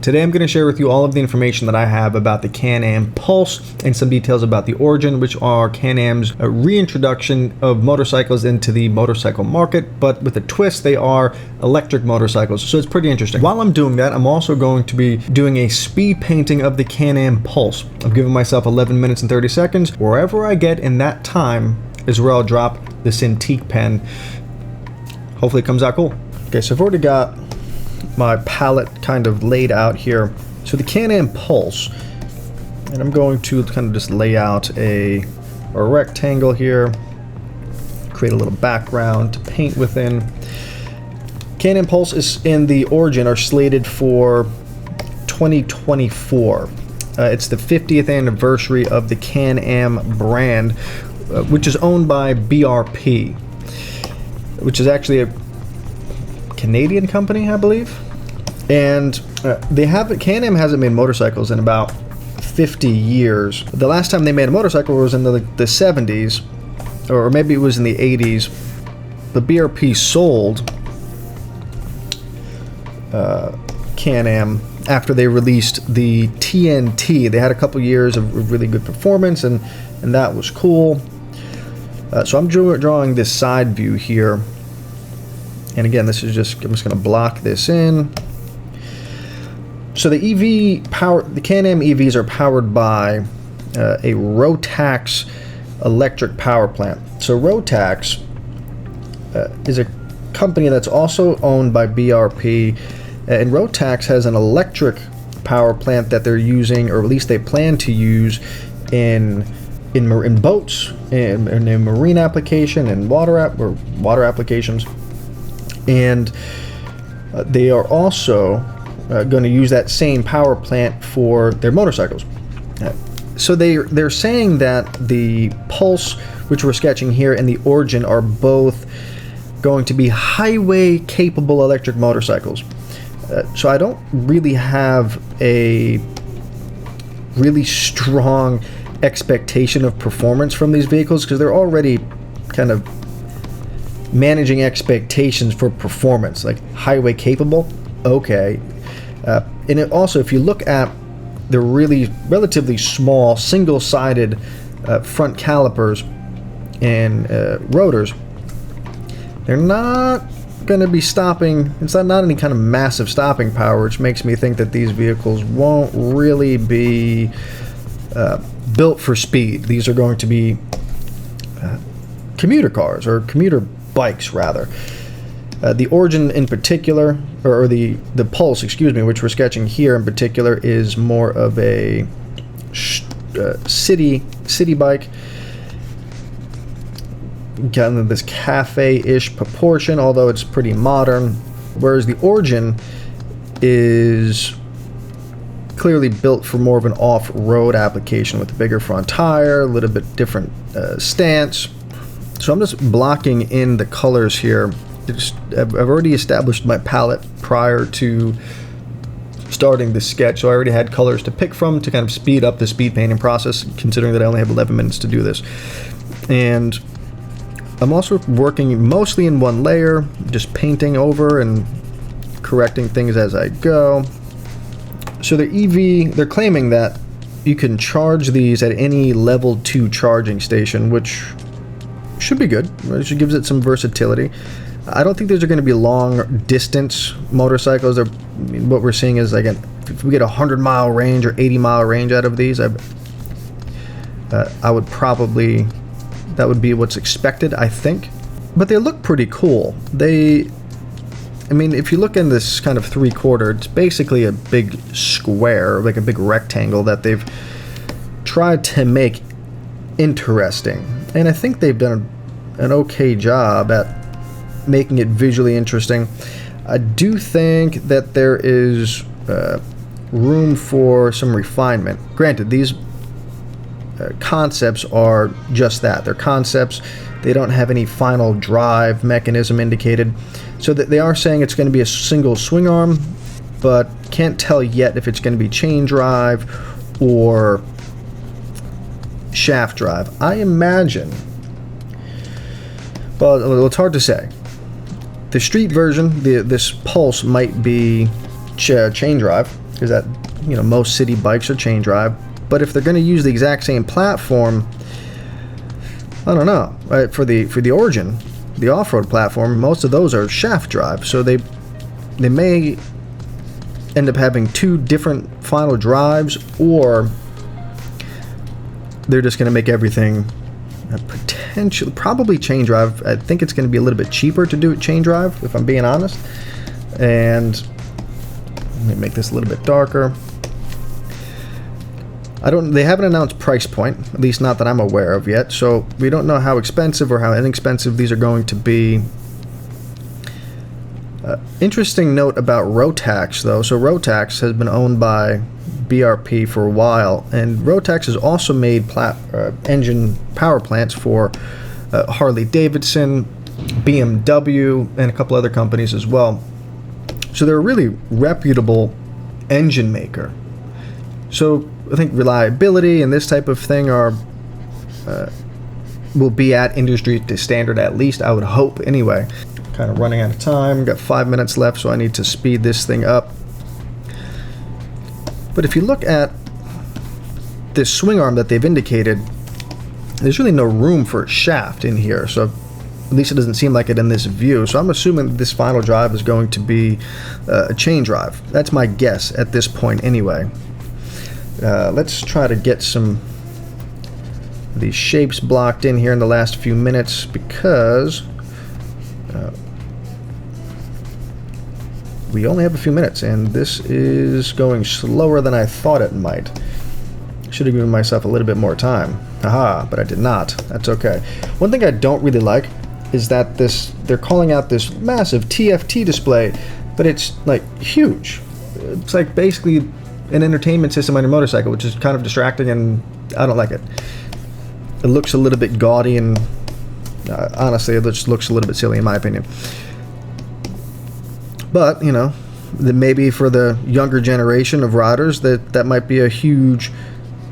Today I'm going to share with you all of the information that I have about the Can-Am Pulse and some details about the origin, which are Can-Am's reintroduction of motorcycles into the motorcycle market, but with a twist, they are electric motorcycles, so it's pretty interesting. While I'm doing that, I'm also going to be doing a speed painting of the Can-Am Pulse. I've given myself 11 minutes and 30 seconds. Wherever I get in that time is where I'll drop the Cintiq pen. Hopefully it comes out cool. Okay, so I've already got my palette kind of laid out here. So the Can-Am Pulse, and I'm going to kind of just lay out a rectangle here, create a little background to paint within. Can-Am Pulse is in the origin are slated for 2024. It's the 50th anniversary of the Can-Am brand, which is owned by BRP, which is actually a Canadian company, I believe. And Can-Am hasn't made motorcycles in about 50 years. The last time they made a motorcycle was in the 70s, or maybe it was in the 80s. The BRP sold Can-Am after they released the TNT. They had a couple years of really good performance, and that was cool. So I'm drawing this side view here, and again, this is I'm just going to block this in. So the Can-Am EVs are powered by a Rotax electric power plant. So Rotax is a company that's also owned by BRP, and Rotax has an electric power plant that they're using, or at least they plan to use, in boats, in marine application, and water applications, and they are also going to use that same power plant for their motorcycles. So they're saying that the Pulse, which we're sketching here, and the Origin are both going to be highway capable electric motorcycles. So I don't really have a really strong expectation of performance from these vehicles, because they're already kind of managing expectations for performance, like highway capable. Okay. And it also, if you look at the relatively small single-sided front calipers and rotors, they're not going to be stopping. It's not any kind of massive stopping power, which makes me think that these vehicles won't really be built for speed. These are going to be commuter cars, or commuter bikes rather. The Origin in particular, or the Pulse, excuse me, which we're sketching here in particular, is more of a city bike, kind of this cafe-ish proportion, although it's pretty modern, whereas the Origin is clearly built for more of an off-road application with a bigger front tire, a little bit different stance. So I'm just blocking in the colors here. I've already established my palette prior to starting the sketch, so I already had colors to pick from to kind of speed up the speed painting process, considering that I only have 11 minutes to do this. And I'm also working mostly in one layer, just painting over and correcting things as I go. So the EV, they're claiming that you can charge these at any level 2 charging station, which should be good. It gives it some versatility. I don't think these are going to be long distance motorcycles. What we're seeing is, again, if we get a 100-mile range or 80-mile range out of these, I would probably, that would be what's expected, I think. But they look pretty cool. I mean, if you look in this kind of 3/4, it's basically a big square, like a big rectangle that they've tried to make interesting. And I think they've done an okay job at making it visually interesting. I do think that there is room for some refinement. Granted, these concepts are just that. They're concepts. They don't have any final drive mechanism indicated. So that they are saying it's going to be a single swing arm, but can't tell yet if it's going to be chain drive or shaft drive. I imagine, well, it's hard to say. The street version, this Pulse, might be chain drive, because that, you know, most city bikes are chain drive. But if they're going to use the exact same platform, I don't know. Right? For the Origin, the off-road platform, most of those are shaft drive, so they may end up having two different final drives, or they're just going to make everything potentially, probably chain drive. I think it's going to be a little bit cheaper to do it chain drive, if I'm being honest. And let me make this a little bit darker. They haven't announced price point, at least not that I'm aware of yet, so we don't know how expensive or how inexpensive these are going to be. Interesting note about Rotax, though. So Rotax has been owned by BRP for a while, and Rotax has also made engine power plants for Harley Davidson, BMW, and a couple other companies as well. So they're a really reputable engine maker. So I think reliability and this type of thing will be at industry standard, at least I would hope anyway. Kind of running out of time, got 5 minutes left, so I need to speed this thing up. But if you look at this swing arm that they've indicated, there's really no room for a shaft in here, so at least it doesn't seem like it in this view. So I'm assuming this final drive is going to be a chain drive. That's my guess at this point anyway. Let's try to get some of these shapes blocked in here in the last few minutes, because we only have a few minutes, and this is going slower than I thought it might. Should have given myself a little bit more time. Haha, but I did not. That's okay. One thing I don't really like is that they're calling out this massive TFT display, but it's like huge. It's like basically an entertainment system on your motorcycle, which is kind of distracting, and I don't like it. It looks a little bit gaudy, and honestly, it just looks a little bit silly in my opinion. But, you know, maybe for the younger generation of riders, that might be a huge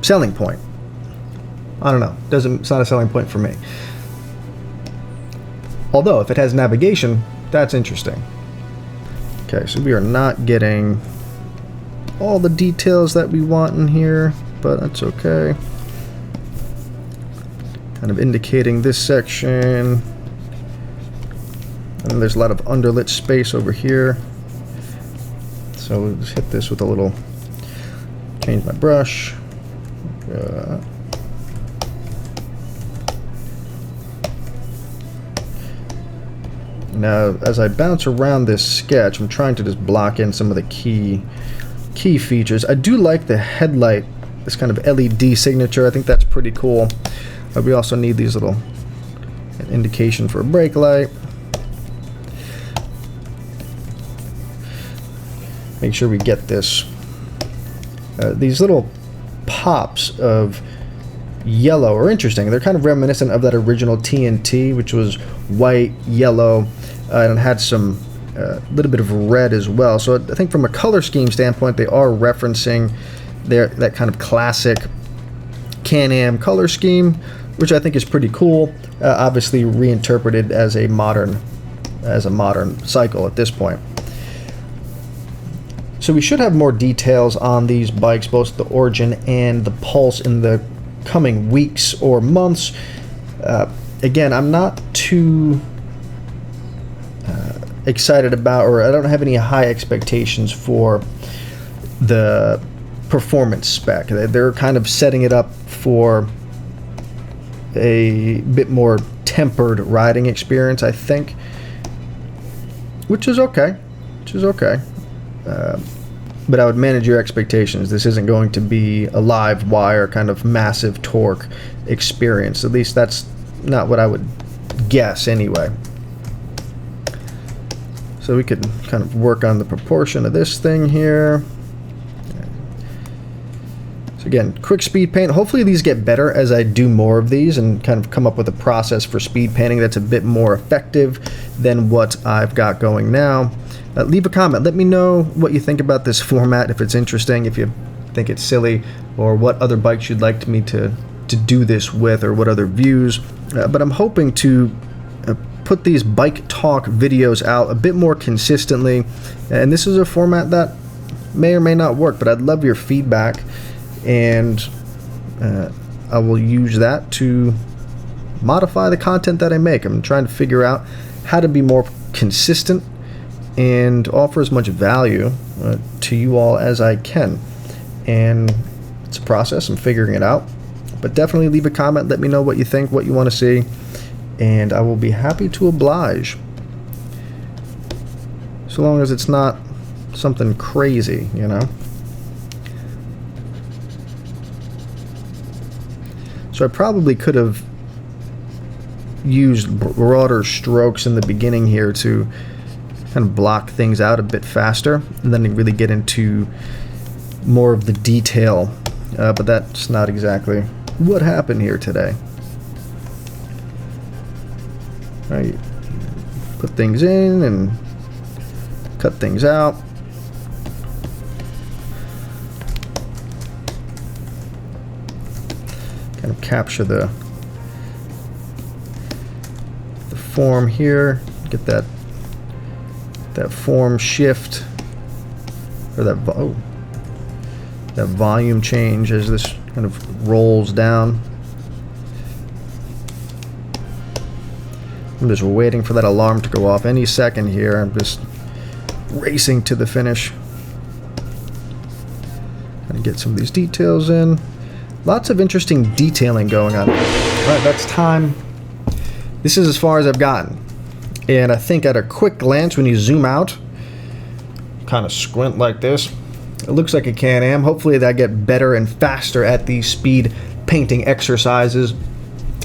selling point. I don't know. It's not a selling point for me. Although, if it has navigation, that's interesting. Okay, so we are not getting all the details that we want in here, but that's okay. Kind of indicating this section. And there's a lot of underlit space over here. So we'll just hit this with a little, change my brush. Now, as I bounce around this sketch, I'm trying to just block in some of the key features. I do like the headlight, this kind of LED signature. I think that's pretty cool. We also need these little indication for a brake light. Make sure we get this. These little pops of yellow are interesting. They're kind of reminiscent of that original TNT, which was white, yellow, and it had some little bit of red as well. So I think from a color scheme standpoint, they are referencing that kind of classic Can-Am color scheme, which I think is pretty cool. Obviously reinterpreted as a modern cycle at this point. So we should have more details on these bikes, both the Origin and the Pulse, in the coming weeks or months. Again, I'm not too excited about, or I don't have any high expectations for the performance spec. They're kind of setting it up for a bit more tempered riding experience, I think, which is okay. But I would manage your expectations. This isn't going to be a live wire kind of massive torque experience. At least that's not what I would guess anyway. So we could kind of work on the proportion of this thing here. So again, quick speed paint. Hopefully these get better as I do more of these and kind of come up with a process for speed painting that's a bit more effective than what I've got going now. Leave a comment. Let me know what you think about this format, if it's interesting, if you think it's silly, or what other bikes you'd like me to do this with, or what other views. But I'm hoping to put these bike talk videos out a bit more consistently, and this is a format that may or may not work, but I'd love your feedback, and I will use that to modify the content that I make. I'm trying to figure out how to be more consistent and offer as much value to you all as I can. And it's a process. I'm figuring it out. But definitely leave a comment. Let me know what you think, what you want to see, and I will be happy to oblige. So long as it's not something crazy, you know. So I probably could have used broader strokes in the beginning here to kind of block things out a bit faster, and then really get into more of the detail, but that's not exactly what happened here today. All right, put things in and cut things out. Kind of capture the form here, get that form shift, or that volume change as this kind of rolls down. I'm just waiting for that alarm to go off any second here. I'm just racing to the finish. Gonna get some of these details in. Lots of interesting detailing going on. Alright, that's time. This is as far as I've gotten. And I think at a quick glance, when you zoom out, kind of squint like this, it looks like a Can-Am. Hopefully I get better and faster at these speed painting exercises.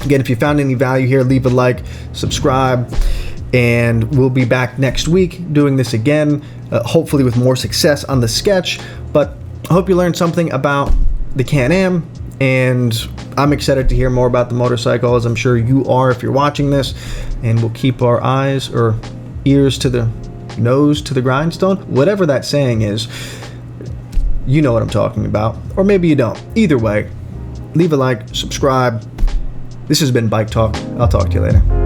Again, if you found any value here, leave a like, subscribe, and we'll be back next week doing this again, hopefully with more success on the sketch. But I hope you learned something about the Can-Am, and I'm excited to hear more about the motorcycle, as I'm sure you are if you're watching this, and we'll keep our eyes or ears to the nose to the grindstone, whatever that saying is. You know what I'm talking about, or maybe you don't. Either way, leave a like, subscribe. This has been Bike Talk. I'll talk to you later.